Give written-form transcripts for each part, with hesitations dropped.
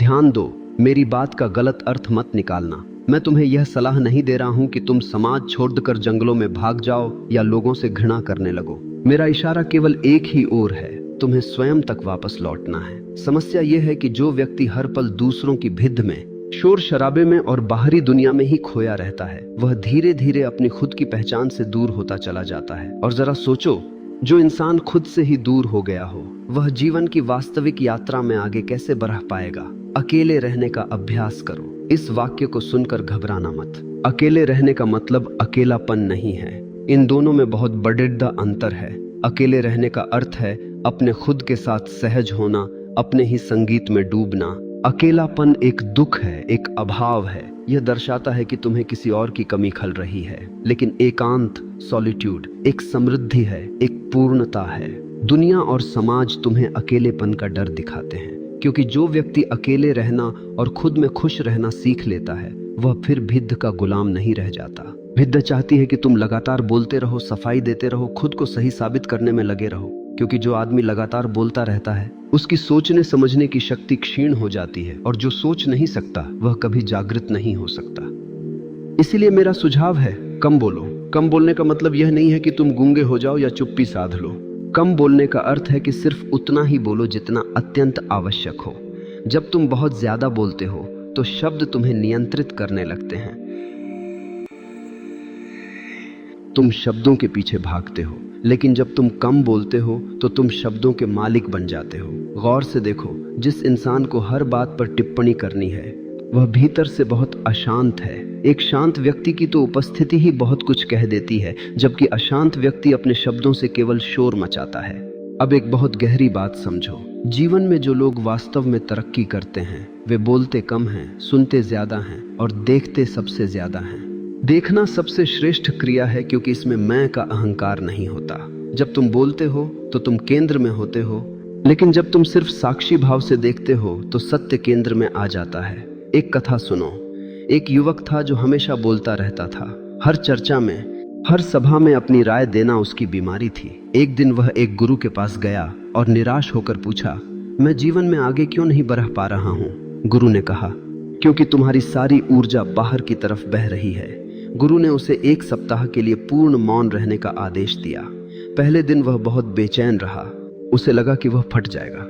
ध्यान दो, मेरी बात का गलत अर्थ मत निकालना। मैं तुम्हें यह सलाह नहीं दे रहा हूं कि तुम समाज छोड़कर जंगलों में भाग जाओ या लोगों से घृणा करने लगो। मेरा इशारा केवल एक ही ओर है, तुम्हें स्वयं तक वापस लौटना है। समस्या यह है कि जो व्यक्ति हर पल दूसरों की भिद्ध में, शोर शराबे में और बाहरी दुनिया में ही खोया रहता है, वह धीरे धीरे अपनी खुद की पहचान से दूर होता चला जाता है। और जरा सोचो, जो इंसान खुद से ही दूर हो गया हो, वह जीवन की वास्तविक यात्रा में आगे कैसे बढ़ पाएगा। अकेले रहने का अभ्यास करो। इस वाक्य को सुनकर घबराना मत। अकेले रहने का मतलब अकेलापन नहीं है। इन दोनों में बहुत बड़ा अंतर है। अकेले रहने का अर्थ है अपने खुद के साथ सहज होना, अपने ही संगीत में डूबना। अकेलापन एक दुख है, एक अभाव है। यह दर्शाता है कि तुम्हें किसी और की कमी खल रही है। लेकिन एकांत, सॉलिट्यूड, एक समृद्धि है, एक पूर्णता है। दुनिया और समाज तुम्हें अकेलेपन का डर दिखाते हैं, क्योंकि जो व्यक्ति अकेले रहना और खुद में खुश रहना सीख लेता है, वह फिर भिद्ध का गुलाम नहीं रह जाता। भिद्ध चाहती है कि तुम लगातार बोलते रहो, सफाई देते रहो, खुद को सही साबित करने में लगे रहो। क्योंकि जो आदमी लगातार बोलता रहता है, उसकी सोचने समझने की शक्ति क्षीण हो जाती है, और जो सोच नहीं सकता वह कभी जागृत नहीं हो सकता। इसीलिए मेरा सुझाव है, कम बोलो। कम बोलने का मतलब यह नहीं है कि तुम गूंगे हो जाओ या चुप्पी साध लो। कम बोलने का अर्थ है कि सिर्फ उतना ही बोलो जितना अत्यंत आवश्यक हो। जब तुम बहुत ज्यादा बोलते हो तो शब्द तुम्हें नियंत्रित करने लगते हैं। तुम शब्दों के पीछे भागते हो। लेकिन जब तुम कम बोलते हो तो तुम शब्दों के मालिक बन जाते हो। गौर से देखो, जिस इंसान को हर बात पर टिप्पणी करनी है, वह भीतर से बहुत अशांत है। एक शांत व्यक्ति की तो उपस्थिति ही बहुत कुछ कह देती है, जबकि अशांत व्यक्ति अपने शब्दों से केवल शोर मचाता है। अब एक बहुत गहरी बात समझो। जीवन में जो लोग वास्तव में तरक्की करते हैं, वे बोलते कम हैं, सुनते ज्यादा हैं और देखते सबसे ज्यादा हैं। देखना सबसे श्रेष्ठ क्रिया है, क्योंकि इसमें मैं का अहंकार नहीं होता। जब तुम बोलते हो तो तुम केंद्र में होते हो, लेकिन जब तुम सिर्फ साक्षी भाव से देखते हो तो सत्य केंद्र में आ जाता है। एक कथा सुनो। एक युवक था जो हमेशा बोलता रहता था। हर चर्चा में, हर सभा में अपनी राय देना उसकी बीमारी थी। एक दिन वह एक गुरु के पास गया और निराश होकर पूछा, मैं जीवन में आगे क्यों नहीं बढ़ पा रहा हूँ? गुरु ने कहा, क्योंकि तुम्हारी सारी ऊर्जा बाहर की तरफ बह रही है। गुरु ने उसे 1 सप्ताह के लिए पूर्ण मौन रहने का आदेश दिया। पहले दिन वह बहुत बेचैन रहा। उसे लगा कि वह फट जाएगा।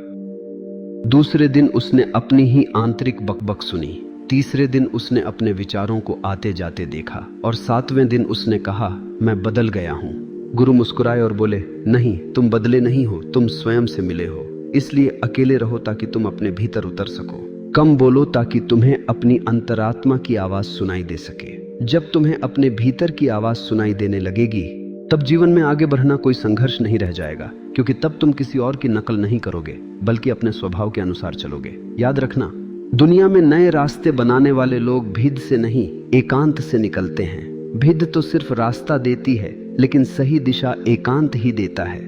दूसरे दिन उसने अपनी ही आंतरिक बकबक सुनी। तीसरे दिन उसने अपने विचारों को आते जाते देखा, और 7वें दिन उसने कहा, मैं बदल गया हूँ। गुरु मुस्कुराए और बोले, नहीं, तुम बदले नहीं हो, तुम स्वयं से मिले हो। इसलिए अकेले रहो ताकि तुम अपने भीतर उतर सको। कम बोलो ताकि तुम्हें अपनी अंतरात्मा की आवाज सुनाई दे सके। जब तुम्हें अपने भीतर की आवाज सुनाई देने लगेगी, तब जीवन में आगे बढ़ना कोई संघर्ष नहीं रह जाएगा, क्योंकि तब तुम किसी और की नकल नहीं करोगे, बल्कि अपने स्वभाव के अनुसार चलोगे। याद रखना, दुनिया में नए रास्ते बनाने वाले लोग भिद्ध से नहीं, एकांत से निकलते हैं। भिद्ध तो सिर्फ रास्ता देती है, लेकिन सही दिशा एकांत ही देता है।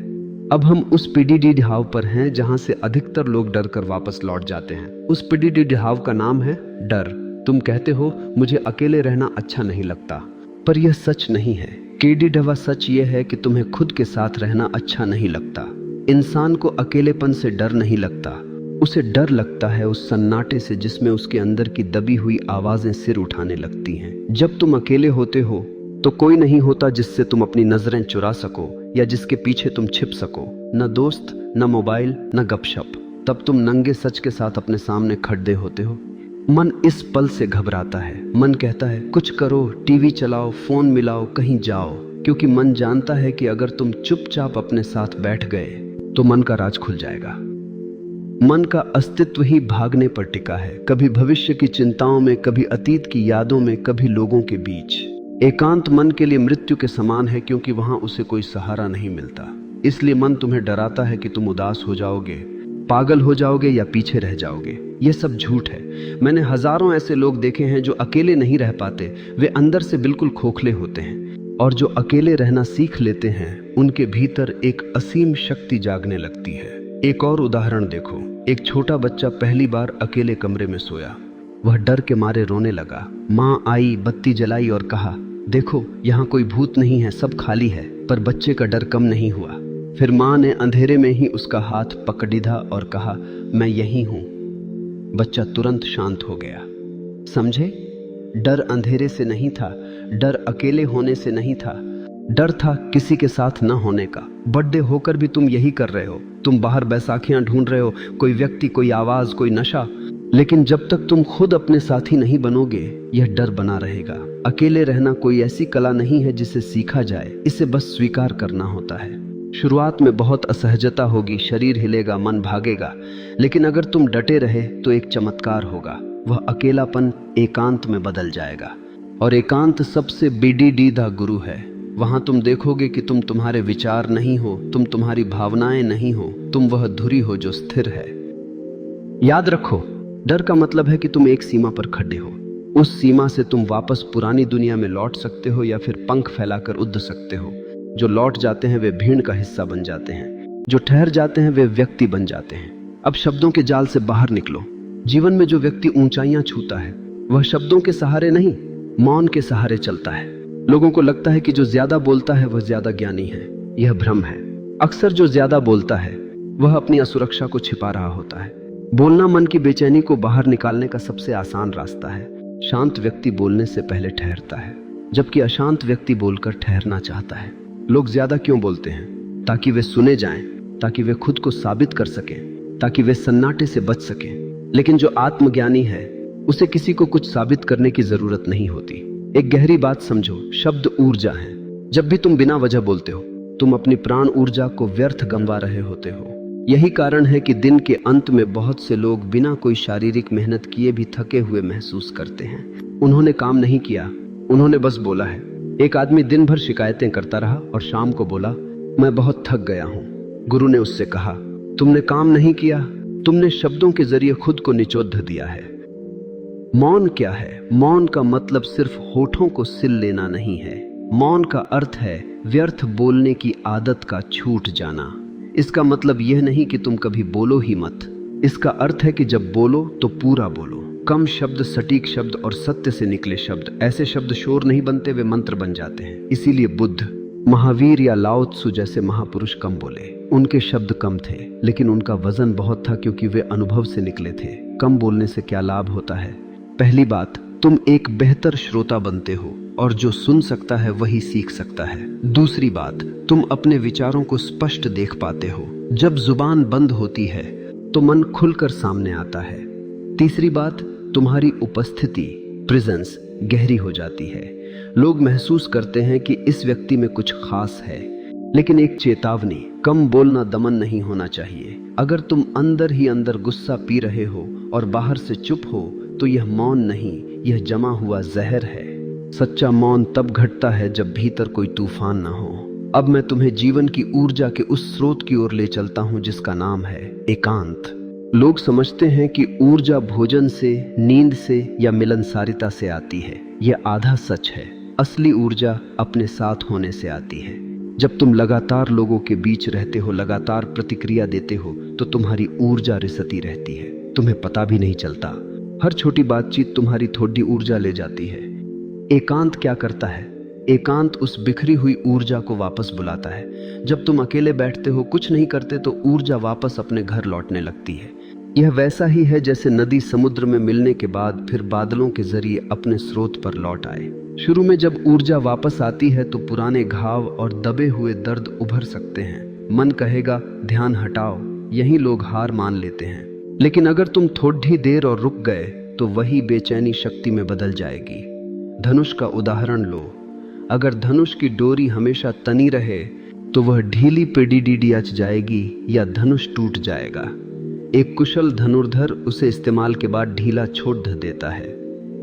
अब हम उस पीढ़ी ढाव पर हैं जहां से अधिकतर लोग डर कर वापस लौट जाते हैं। उस पीढ़ी ढाव का नाम है डर। तुम कहते हो, मुझे अकेले रहना अच्छा नहीं लगता, पर यह सच नहीं है। केडी ढवा सच यह है कि तुम्हें खुद के साथ रहना अच्छा नहीं लगता। इंसान को अकेलेपन से डर नहीं लगता, उसे डर लगता है उस सन्नाटे से जिसमें उसके अंदर की दबी हुई आवाजें सिर उठाने लगती हैं। जब तुम अकेले होते हो तो कोई नहीं होता जिससे तुम अपनी नजरें चुरा सको या जिसके पीछे तुम छिप सको। न दोस्त, न मोबाइल, न गपशप। तब तुम नंगे सच के साथ अपने सामने खड़े होते हो। मन इस पल से घबराता है। मन कहता है, कुछ करो, टीवी चलाओ, फोन मिलाओ, कहीं जाओ, क्योंकि मन जानता है कि अगर तुम चुपचाप अपने साथ बैठ गए तो मन का राज खुल जाएगा। मन का अस्तित्व ही भागने पर टिका है, कभी भविष्य की चिंताओं में, कभी अतीत की यादों में, कभी लोगों के बीच। एकांत मन के लिए मृत्यु के समान है, क्योंकि वहां उसे कोई सहारा नहीं मिलता। इसलिए मन तुम्हें डराता है कि तुम उदास हो जाओगे, पागल हो जाओगे या पीछे रह जाओगे। यह सब झूठ है। मैंने हजारों ऐसे लोग देखे हैं जो अकेले नहीं रह पाते। वे अंदर से बिल्कुल खोखले होते हैं, और जो अकेले रहना सीख लेते हैं, उनके भीतर एक असीम शक्ति जागने लगती है। एक और उदाहरण देखो। एक छोटा बच्चा पहली बार अकेले कमरे में सोया। वह डर के मारे रोने लगा। माँ आई, बत्ती जलाई और कहा, देखो, यहाँ कोई भूत नहीं है, सब खाली है। पर बच्चे का डर कम नहीं हुआ। फिर माँ ने अंधेरे में ही उसका हाथ पकड़ लिया और कहा, मैं यही हूँ। बच्चा तुरंत शांत हो गया। समझे? डर अंधेरे से नहीं था, डर अकेले होने से नहीं था, डर था किसी के साथ न होने का। बर्थडे होकर भी तुम यही कर रहे हो, तुम बाहर बैसाखियां ढूंढ रहे हो, कोई व्यक्ति, कोई आवाज, कोई नशा, लेकिन जब तक तुम खुद अपने साथी नहीं बनोगे यह डर बना रहेगा। अकेले रहना कोई ऐसी कला नहीं है जिसे सीखा जाए, इसे बस स्वीकार करना होता है। शुरुआत में बहुत असहजता होगी, शरीर हिलेगा, मन भागेगा, लेकिन अगर तुम डटे रहे तो एक चमत्कार होगा। वह अकेलापन एकांत में बदल जाएगा, और एकांत सबसे बेडीडीदा गुरु है। वहां तुम देखोगे कि तुम तुम्हारे विचार नहीं हो, तुम तुम्हारी भावनाएं नहीं हो, तुम वह धुरी हो जो स्थिर है। याद रखो, डर का मतलब है कि तुम एक सीमा पर खड़े हो। उस सीमा से तुम वापस पुरानी दुनिया में लौट सकते हो या फिर पंख फैलाकर उड़ सकते हो। जो लौट जाते हैं वे भीड़ का हिस्सा बन जाते हैं, जो ठहर जाते हैं वे व्यक्ति बन जाते हैं। अब शब्दों के जाल से बाहर निकलो। जीवन में जो व्यक्ति ऊंचाइयां छूता है वह शब्दों के सहारे नहीं, मौन के सहारे चलता है। लोगों को लगता है कि जो ज्यादा बोलता है वह ज्यादा ज्ञानी है। यह भ्रम है। अक्सर जो ज्यादा बोलता है वह अपनी असुरक्षा को छिपा रहा होता है। बोलना मन की बेचैनी को बाहर निकालने का सबसे आसान रास्ता है। शांत व्यक्ति बोलने से पहले ठहरता है, जबकि अशांत व्यक्ति बोलकर ठहरना चाहता है। लोग ज्यादा क्यों बोलते हैं? ताकि वे सुने जाएं, ताकि वे खुद को साबित कर सकें, ताकि वे सन्नाटे से बच सकें। लेकिन जो आत्मज्ञानी है उसे किसी को कुछ साबित करने की जरूरत नहीं होती। एक गहरी बात समझो, शब्द ऊर्जा है। जब भी तुम बिना वजह बोलते हो तुम अपनी प्राण ऊर्जा को व्यर्थ गंवा रहे होते हो। यही कारण है कि दिन के अंत में बहुत से लोग बिना कोई शारीरिक मेहनत किए भी थके हुए महसूस करते हैं। उन्होंने काम नहीं किया, उन्होंने बस बोला है। एक आदमी दिन भर शिकायतें करता रहा और शाम को बोला, मैं बहुत थक गया हूं। गुरु ने उससे कहा, तुमने काम नहीं किया, तुमने शब्दों के जरिए खुद को निचोध दिया है। मौन क्या है? मौन का मतलब सिर्फ होठों को सिल लेना नहीं है। मौन का अर्थ है व्यर्थ बोलने की आदत का छूट जाना। इसका मतलब यह नहीं कि तुम कभी बोलो ही मत। इसका अर्थ है कि जब बोलो तो पूरा बोलो। कम शब्द, सटीक शब्द और सत्य से निकले शब्द, ऐसे शब्द शोर नहीं बनते, वे मंत्र बन जाते हैं। इसीलिए बुद्ध, महावीर या लाओ त्सु जैसे महापुरुष कम बोले। उनके शब्द कम थे लेकिन उनका वजन बहुत था, क्योंकि वे अनुभव से निकले थे। कम बोलने से क्या लाभ होता है? पहली बात, तुम एक बेहतर श्रोता बनते हो और जो सुन सकता है वही सीख सकता है। दूसरी बात, तुम अपने विचारों को स्पष्ट देख पाते हो। जब जुबान बंद होती है तो मन खुलकर सामने आता है। तीसरी बात, तुम्हारी उपस्थिति, प्रेजेंस गहरी हो जाती है। लोग महसूस करते हैं कि इस व्यक्ति में कुछ खास है। लेकिन एक चेतावनी, कम बोलना दमन नहीं होना चाहिए। अगर तुम अंदर ही अंदर गुस्सा पी रहे हो और बाहर से चुप हो तो यह मौन नहीं, यह जमा हुआ जहर है। सच्चा मौन तब घटता है जब भीतर कोई तूफान ना हो। अब मैं तुम्हें जीवन की ऊर्जा के उस स्रोत की ओर ले चलता हूं जिसका नाम है एकांत। लोग समझते हैं कि ऊर्जा भोजन से, नींद से या मिलनसारिता से आती है। यह आधा सच है। असली ऊर्जा अपने साथ होने से आती है। जब तुम लगातार लोगों के बीच रहते हो, लगातार प्रतिक्रिया देते हो, तो तुम्हारी ऊर्जा रिसती रहती है। तुम्हें पता भी नहीं चलता। हर छोटी बातचीत तुम्हारी थोड़ी ऊर्जा ले जाती है। एकांत क्या करता है? एकांत उस बिखरी हुई ऊर्जा को वापस बुलाता है। जब तुम अकेले बैठते हो, कुछ नहीं करते, तो ऊर्जा वापस अपने घर लौटने लगती है। यह वैसा ही है जैसे नदी समुद्र में मिलने के बाद फिर बादलों के जरिए अपने स्रोत पर लौट आए। शुरू में जब ऊर्जा वापस आती है तो पुराने घाव और दबे हुए दर्द उभर सकते हैं। मन कहेगा ध्यान हटाओ, यही लोग हार मान लेते हैं। लेकिन अगर तुम थोड़ी देर और रुक गए तो वही बेचैनी शक्ति में बदल जाएगी। धनुष का उदाहरण लो। अगर धनुष की डोरी हमेशा तनी रहे तो वह ढीली पेडीडीडियाच जाएगी या धनुष टूट जाएगा। एक कुशल धनुर्धर उसे इस्तेमाल के बाद ढीला छोड़ देता है।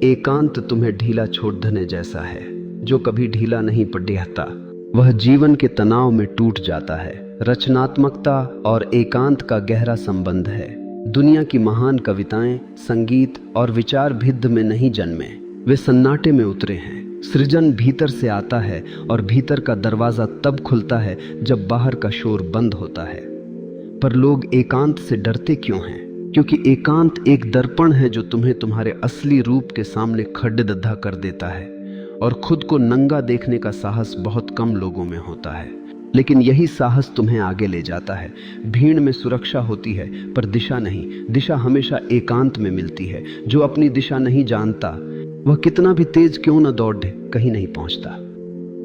एकांत तुम्हें ढीला छोड़ देने जैसा है। जो कभी ढीला नहीं पड़ता वह जीवन के तनाव में टूट जाता है। रचनात्मकता और एकांत का गहरा संबंध है। दुनिया की महान कविताएं, संगीत और विचार भिद्ध में नहीं जन्मे, वे सन्नाटे में उतरे हैं। सृजन भीतर से आता है और भीतर का दरवाजा तब खुलता है जब बाहर का शोर बंद होता है। पर लोग एकांत से डरते क्यों हैं? क्योंकि एकांत एक दर्पण है जो तुम्हें तुम्हारे असली रूप के सामने खड्डा कर देता है, और खुद को नंगा देखने का साहस बहुत कम लोगों में होता है। लेकिन यही साहस तुम्हें आगे ले जाता है। भीड़ में सुरक्षा होती है पर दिशा नहीं। दिशा हमेशा एकांत में मिलती है। जो अपनी दिशा नहीं जानता वह कितना भी तेज क्यों न दौड़े कहीं नहीं पहुंचता।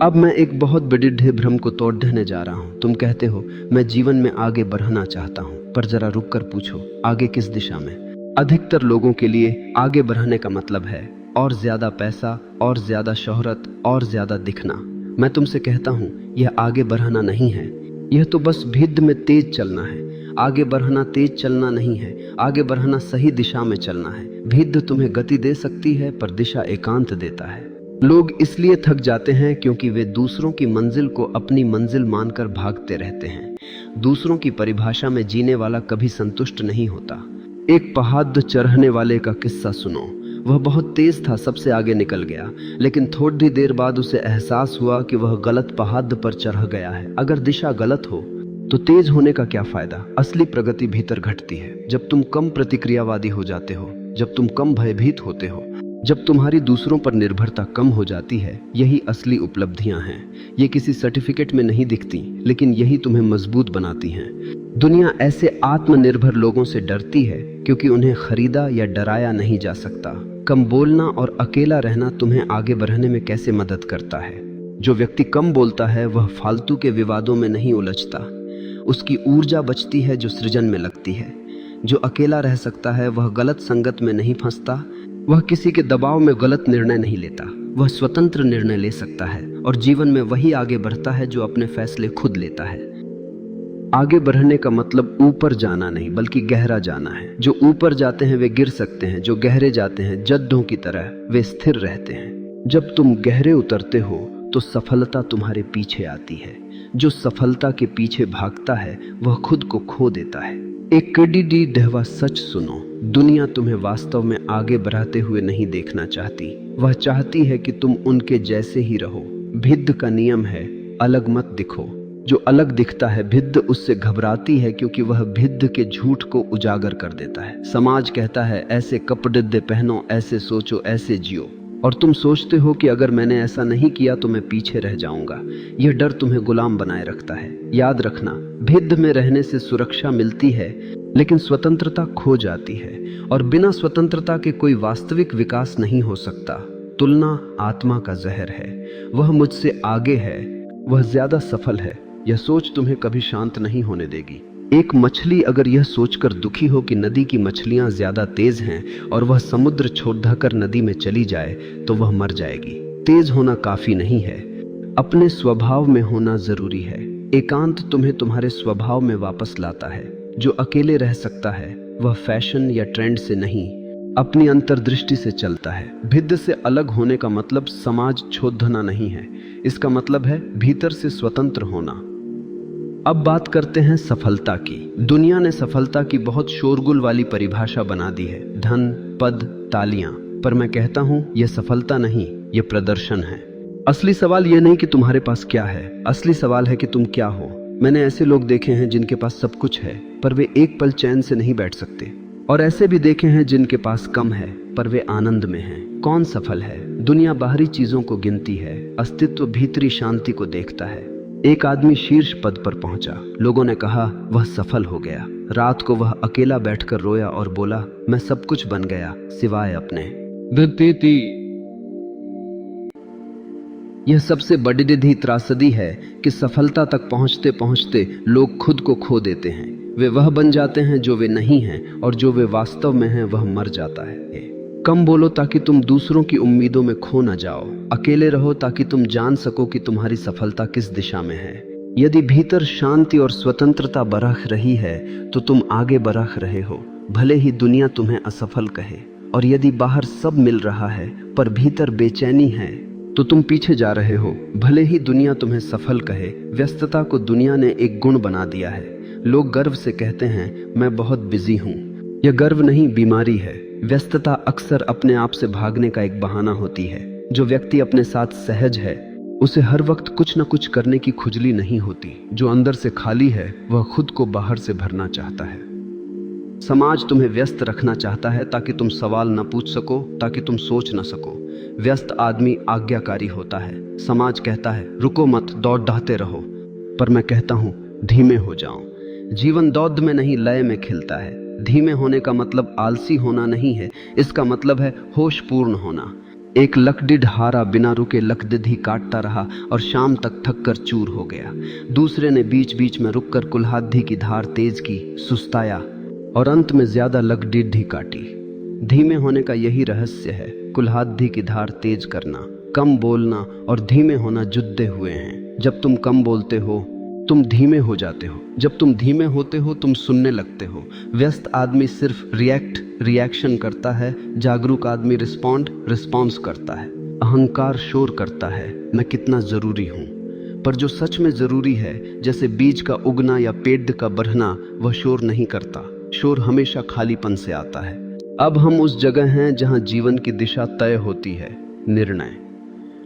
अब मैं एक बहुत बड़े भ्रम को तोड़ने जा रहा हूं। तुम कहते हो मैं जीवन में आगे बढ़ना चाहता हूं, पर जरा रुक कर पूछो आगे किस दिशा में। अधिकतर लोगों के लिए आगे बढ़ने का मतलब है और ज्यादा पैसा, और ज्यादा शोहरत, और ज्यादा दिखना। मैं तुमसे कहता हूं यह आगे बढ़ना नहीं है, यह तो बस भिद्ध में तेज चलना है। आगे बढ़ना तेज चलना नहीं है, आगे बढ़ना सही दिशा में चलना है। भिद्ध तुम्हें गति दे सकती है पर दिशा एकांत देता है। लोग इसलिए थक जाते हैं क्योंकि वे दूसरों की मंजिल को अपनी मंजिल मानकर भागते रहते हैं। दूसरों की परिभाषा में जीने वाला कभी संतुष्ट नहीं होता। एक पहाड़ चढ़ने वाले का किस्सा सुनो। वह बहुत तेज था, सबसे आगे निकल गया, लेकिन थोड़ी देर बाद उसे एहसास हुआ कि वह गलत पहाड़ पर चढ़ गया है। अगर दिशा गलत हो तो तेज होने का क्या फायदा। असली प्रगति भीतर घटती है जब तुम कम प्रतिक्रियावादी हो जाते हो, जब तुम कम भयभीत होते हो, जब तुम्हारी दूसरों पर निर्भरता कम हो जाती है। यही असली उपलब्धियां हैं। ये किसी सर्टिफिकेट में नहीं दिखती, लेकिन यही तुम्हें मजबूत बनाती हैं। दुनिया ऐसे आत्मनिर्भर लोगों से डरती है क्योंकि उन्हें खरीदा या डराया नहीं जा सकता। कम बोलना और अकेला रहना तुम्हें आगे बढ़ने में कैसे मदद करता है। जो व्यक्ति कम बोलता है वह फालतू के विवादों में नहीं उलझता। उसकी ऊर्जा बचती है जो सृजन में लगती है। जो अकेला रह सकता है वह गलत संगत में नहीं फंसता। वह किसी के दबाव में गलत निर्णय नहीं लेता। वह स्वतंत्र निर्णय ले सकता है और जीवन में वही आगे बढ़ता है जो अपने फैसले खुद लेता है। आगे बढ़ने का मतलब ऊपर जाना नहीं बल्कि गहरा जाना है। जो ऊपर जाते हैं वे गिर सकते हैं, जो गहरे जाते हैं जद्दों की तरह वे स्थिर रहते हैं। जब तुम गहरे उतरते हो तो सफलता तुम्हारे पीछे आती है। जो सफलता के पीछे भागता है वह खुद को खो देता है। एक कड़ी ढहवा सच सुनो, दुनिया तुम्हें वास्तव में आगे बढ़ाते हुए नहीं देखना चाहती। वह चाहती है कि तुम उनके जैसे ही रहो। भिद्ध का नियम है अलग मत दिखो। जो अलग दिखता है भिद्ध उससे घबराती है क्योंकि वह भिद्ध के झूठ को उजागर कर देता है। समाज कहता है ऐसे कपड़े पहनो, ऐसे सोचो, ऐसे जियो, और तुम सोचते हो कि अगर मैंने ऐसा नहीं किया तो मैं पीछे रह जाऊंगा। यह डर तुम्हें गुलाम बनाए रखता है। याद रखना, भिद्ध में रहने से सुरक्षा मिलती है लेकिन स्वतंत्रता खो जाती है, और बिना स्वतंत्रता के कोई वास्तविक विकास नहीं हो सकता। तुलना आत्मा का जहर है। वह मुझसे आगे है, वह ज्यादा सफल है, यह सोच तुम्हें कभी शांत नहीं होने देगी। एक मछली अगर यह सोचकर दुखी हो कि नदी की मछलियां ज्यादा तेज हैं और वह समुद्र छोड़कर नदी में चली जाए तो वह मर जाएगी। तेज होना काफी नहीं है, अपने स्वभाव में होना जरूरी है। एकांत तुम्हें तुम्हारे स्वभाव में वापस लाता है। जो अकेले रह सकता है वह फैशन या ट्रेंड से नहीं, अपनी अंतर्दृष्टि से चलता है। भिद्ध से अलग होने का मतलब समाज छोड़ना नहीं है, इसका मतलब है भीतर से स्वतंत्र होना। अब बात करते हैं सफलता की। दुनिया ने सफलता की बहुत शोरगुल वाली परिभाषा बना दी है, धन, पद, तालियां। पर मैं कहता हूं यह सफलता नहीं, यह प्रदर्शन है। असली सवाल यह नहीं कि तुम्हारे पास क्या है, असली सवाल है कि तुम क्या हो। मैंने ऐसे लोग देखे हैं जिनके पास सब कुछ है पर वे एक पल चैन से नहीं बैठ सकते, और ऐसे भी देखे हैं जिनके पास कम है पर वे आनंद में हैं। कौन सफल है? दुनिया बाहरी चीजों को गिनती है, अस्तित्व भीतरी शांति को देखता है। एक आदमी शीर्ष पद पर पहुंचा, लोगों ने कहा वह सफल हो गया। रात को वह अकेला बैठकर रोया और बोला मैं सब कुछ बन गया सिवाय अपने। यह सबसे बड़ी त्रासदी है कि सफलता तक पहुंचते पहुंचते लोग खुद को खो देते हैं। वे वह बन जाते हैं जो वे नहीं हैं, और जो वे वास्तव में हैं वह मर जाता है। कम बोलो ताकि तुम दूसरों की उम्मीदों में खो न जाओ। अकेले रहो ताकि तुम जान सको कि तुम्हारी सफलता किस दिशा में है। यदि भीतर शांति और स्वतंत्रता बरख रही है तो तुम आगे बरख रहे हो, भले ही दुनिया तुम्हें असफल कहे। और यदि बाहर सब मिल रहा है पर भीतर बेचैनी है तो तुम पीछे जा रहे हो, भले ही दुनिया तुम्हें सफल कहे। व्यस्तता को दुनिया ने एक गुण बना दिया है। लोग गर्व से कहते हैं मैं बहुत बिजी हूँ। यह गर्व नहीं, बीमारी है। व्यस्तता अक्सर अपने आप से भागने का एक बहाना होती है। जो व्यक्ति अपने साथ सहज है उसे हर वक्त कुछ न कुछ करने की खुजली नहीं होती। जो अंदर से खाली है वह खुद को बाहर से भरना चाहता है। समाज तुम्हें व्यस्त रखना चाहता है ताकि तुम सवाल न पूछ सको, ताकि तुम सोच न सको। व्यस्त आदमी आज्ञाकारी होता है। समाज कहता है रुको मत, दौड़ ढाते रहो। पर मैं कहता हूँ धीमे हो जाओ। जीवन दौड़ में नहीं लय में खिलता है। धीमे होने का मतलब आलसी होना नहीं है, इसका मतलब है होश पूर्ण होना। एक लकडिड हारा बिना रुके लकडिड ही काटता रहा और शाम तक थक कर चूर हो गया। दूसरे ने बीच बीच में रुककर कुल्हाड़ी की धार तेज की, सुस्ताया और अंत में ज्यादा लकडिड ही काटी। धीमे होने का यही रहस्य है, कुल्हाड़ी की धार तेज करना, कम बोलना और धीमे होना जुड़े हुए हैं। जब तुम कम बोलते हो तुम धीमे हो जाते हो, जब तुम धीमे होते हो तुम सुनने लगते हो। व्यस्त आदमी सिर्फ रिएक्शन करता है, जागरूक आदमी रिस्पॉन्स करता है। अहंकार शोर करता है मैं कितना जरूरी हूँ, पर जो सच में जरूरी है, जैसे बीज का उगना या पेड़ का बढ़ना, वह शोर नहीं करता। शोर हमेशा खालीपन से आता है। अब हम उस जगह हैं जहाँ जीवन की दिशा तय होती है, निर्णय।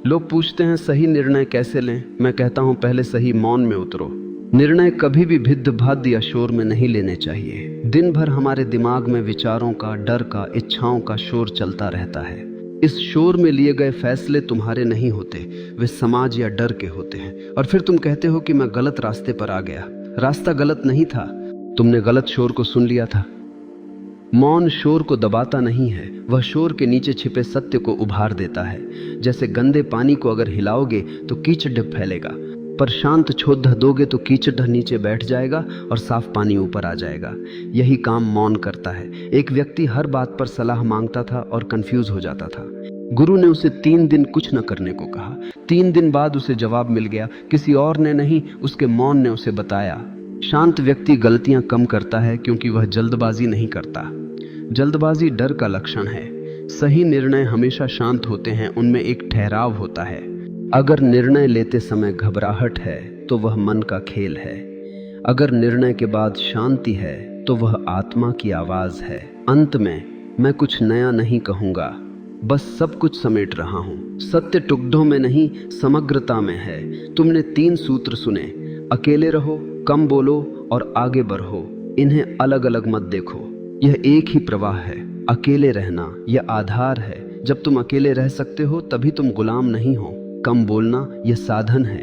लोग पूछते हैं सही निर्णय कैसे लें? मैं कहता हूं पहले सही मौन में उतरो। निर्णय कभी भी भिद्ध भाद या शोर में नहीं लेने चाहिए। दिन भर हमारे दिमाग में विचारों का, डर का, इच्छाओं का शोर चलता रहता है। इस शोर में लिए गए फैसले तुम्हारे नहीं होते, वे समाज या डर के होते हैं। और फिर तुम कहते हो कि मैं गलत रास्ते पर आ गया। रास्ता गलत नहीं था, तुमने गलत शोर को सुन लिया था। मौन शोर को दबाता नहीं है, वह शोर के नीचे छिपे सत्य को उभार देता है। जैसे गंदे पानी को अगर हिलाओगे तो कीचड़ फैलेगा, पर शांत छोड़ दोगे तो कीचड़ नीचे बैठ जाएगा और साफ पानी ऊपर आ जाएगा। यही काम मौन करता है। एक व्यक्ति हर बात पर सलाह मांगता था और कंफ्यूज हो जाता था। गुरु ने उसे 3 दिन कुछ न करने को कहा। 3 दिन बाद उसे जवाब मिल गया। किसी और ने नहीं, उसके मौन ने उसे बताया। शांत व्यक्ति गलतियां कम करता है क्योंकि वह जल्दबाजी नहीं करता। जल्दबाजी डर का लक्षण है। सही निर्णय हमेशा शांत होते हैं, उनमें एक ठहराव होता है। अगर निर्णय लेते समय घबराहट है तो वह मन का खेल है। अगर निर्णय के बाद शांति है तो वह आत्मा की आवाज है। अंत में मैं कुछ नया नहीं कहूंगा, बस सब कुछ समेट रहा हूं। सत्य टुकड़ों में नहीं, समग्रता में है। तुमने 3 सूत्र सुने, अकेले रहो, कम बोलो और आगे बढ़ो। इन्हें अलग अलग मत देखो, यह एक ही प्रवाह है। अकेले रहना यह आधार है। जब तुम अकेले रह सकते हो तभी तुम गुलाम नहीं हो। कम बोलना यह साधन है।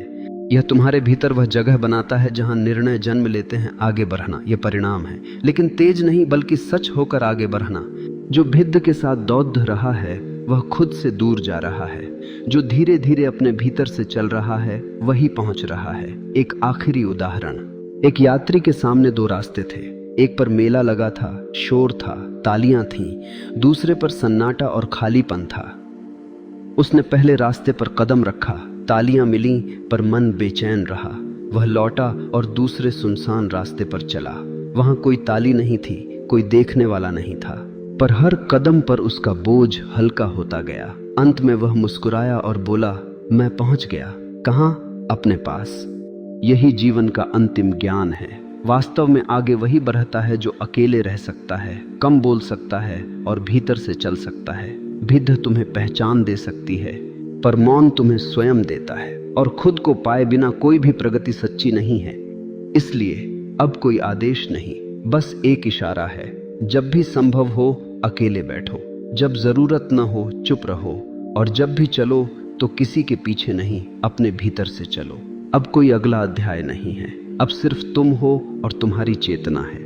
यह तुम्हारे भीतर वह जगह बनाता है जहां निर्णय जन्म लेते हैं। आगे बढ़ना यह परिणाम है, लेकिन तेज नहीं बल्कि सच होकर आगे बढ़ना। जो भिद्ध के साथ दौड़ रहा है वह खुद से दूर जा रहा है। जो धीरे धीरे अपने भीतर से चल रहा है वही पहुंच रहा है। एक आखिरी उदाहरण, एक यात्री के सामने 2 रास्ते थे। एक पर मेला लगा था, शोर था, तालियां थीं। दूसरे पर सन्नाटा और खालीपन था। उसने पहले रास्ते पर कदम रखा, तालियां मिली पर मन बेचैन रहा। वह लौटा और दूसरे सुनसान रास्ते पर चला। वहां कोई ताली नहीं थी, कोई देखने वाला नहीं था, पर हर कदम पर उसका बोझ हल्का होता गया। अंत में वह मुस्कुराया और बोला, मैं पहुंच गया। कहां? अपने पास। यही जीवन का अंतिम ज्ञान है। वास्तव में आगे वही बढ़ता है जो अकेले रह सकता है, कम बोल सकता है और भीतर से चल सकता है। भिद्ध तुम्हें पहचान दे सकती है, पर मौन तुम्हें स्वयं देता है। और खुद को पाए बिना कोई भी प्रगति सच्ची नहीं है। इसलिए अब कोई आदेश नहीं, बस एक इशारा है। जब भी संभव हो अकेले बैठो, जब जरूरत न हो चुप रहो, और जब भी चलो तो किसी के पीछे नहीं, अपने भीतर से चलो। अब कोई अगला अध्याय नहीं है, अब सिर्फ तुम हो और तुम्हारी चेतना है।